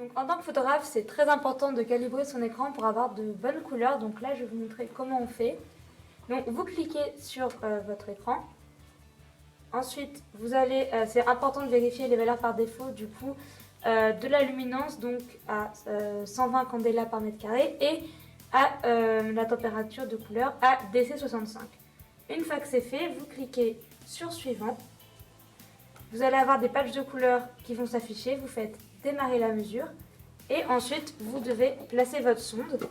Donc, en tant que photographe, c'est très important de calibrer son écran pour avoir de bonnes couleurs. Donc là, je vais vous montrer comment on fait. Donc vous cliquez sur votre écran. Ensuite, c'est important de vérifier les valeurs par défaut du coup de la luminance, donc à 120 candela par mètre carré, et à la température de couleur à DC65. Une fois que c'est fait, vous cliquez sur suivant. Vous allez avoir des patchs de couleurs qui vont s'afficher. Vous faites démarrer la mesure et ensuite vous devez placer votre sonde.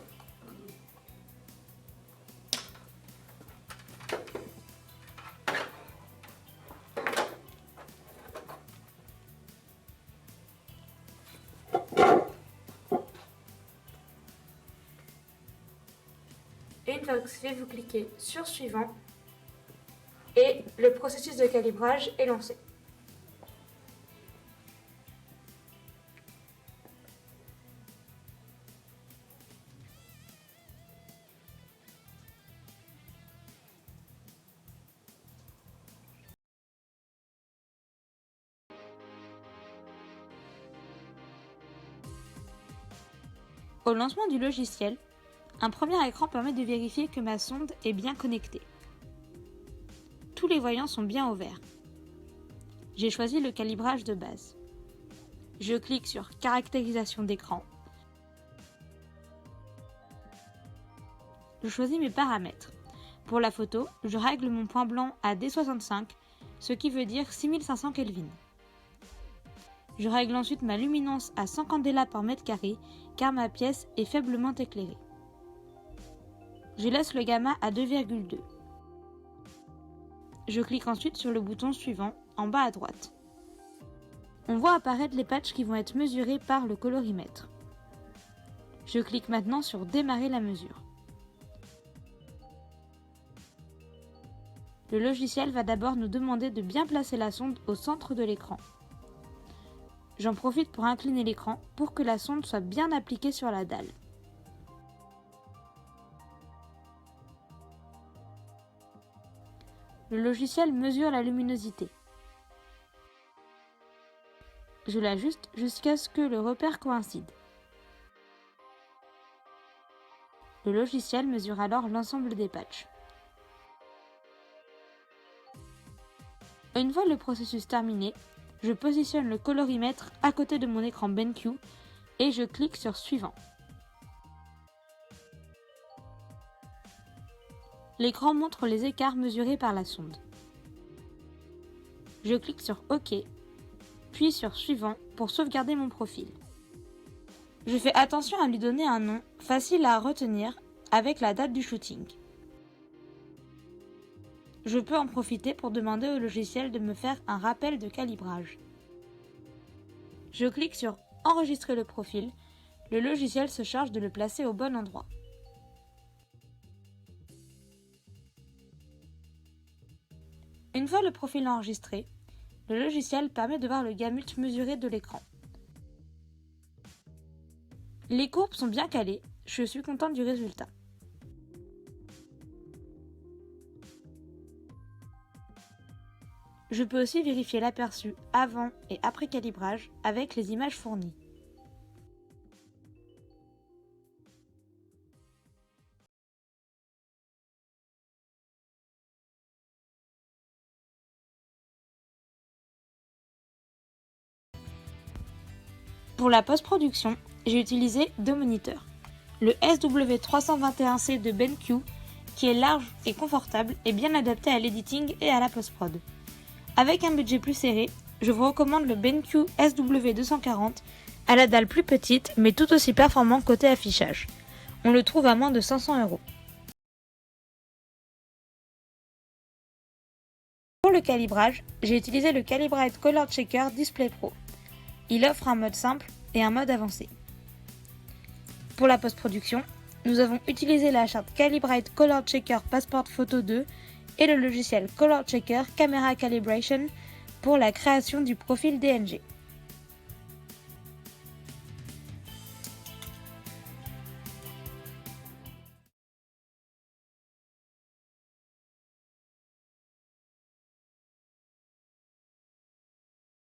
Et une fois que c'est fait, vous cliquez sur suivant et le processus de calibrage est lancé. Au lancement du logiciel, un premier écran permet de vérifier que ma sonde est bien connectée. Tous les voyants sont bien au vert. J'ai choisi le calibrage de base. Je clique sur Caractérisation d'écran. Je choisis mes paramètres. Pour la photo, je règle mon point blanc à D65, ce qui veut dire 6500 Kelvin. Je règle ensuite ma luminance à 100 candela par mètre carré, car ma pièce est faiblement éclairée. Je laisse le gamma à 2,2. Je clique ensuite sur le bouton suivant, en bas à droite. On voit apparaître les patchs qui vont être mesurés par le colorimètre. Je clique maintenant sur Démarrer la mesure. Le logiciel va d'abord nous demander de bien placer la sonde au centre de l'écran. J'en profite pour incliner l'écran pour que la sonde soit bien appliquée sur la dalle. Le logiciel mesure la luminosité. Je l'ajuste jusqu'à ce que le repère coïncide. Le logiciel mesure alors l'ensemble des patchs. Une fois le processus terminé, je positionne le colorimètre à côté de mon écran BenQ et je clique sur Suivant. L'écran montre les écarts mesurés par la sonde. Je clique sur OK, puis sur Suivant pour sauvegarder mon profil. Je fais attention à lui donner un nom facile à retenir avec la date du shooting. Je peux en profiter pour demander au logiciel de me faire un rappel de calibrage. Je clique sur Enregistrer le profil. Le logiciel se charge de le placer au bon endroit. Une fois le profil enregistré, le logiciel permet de voir le gamut mesuré de l'écran. Les courbes sont bien calées, je suis contente du résultat. Je peux aussi vérifier l'aperçu avant et après calibrage avec les images fournies. Pour la post-production, j'ai utilisé deux moniteurs. Le SW321C de BenQ, qui est large et confortable et bien adapté à l'editing et à la post-prod. Avec un budget plus serré, je vous recommande le BenQ SW240 à la dalle plus petite mais tout aussi performant côté affichage. On le trouve à moins de 500 €. Pour le calibrage, j'ai utilisé le Calibrite Color Checker Display Pro. Il offre un mode simple et un mode avancé. Pour la post-production, nous avons utilisé la charte Calibrite Color Checker Passport Photo 2 et le logiciel Color Checker Camera Calibration pour la création du profil DNG.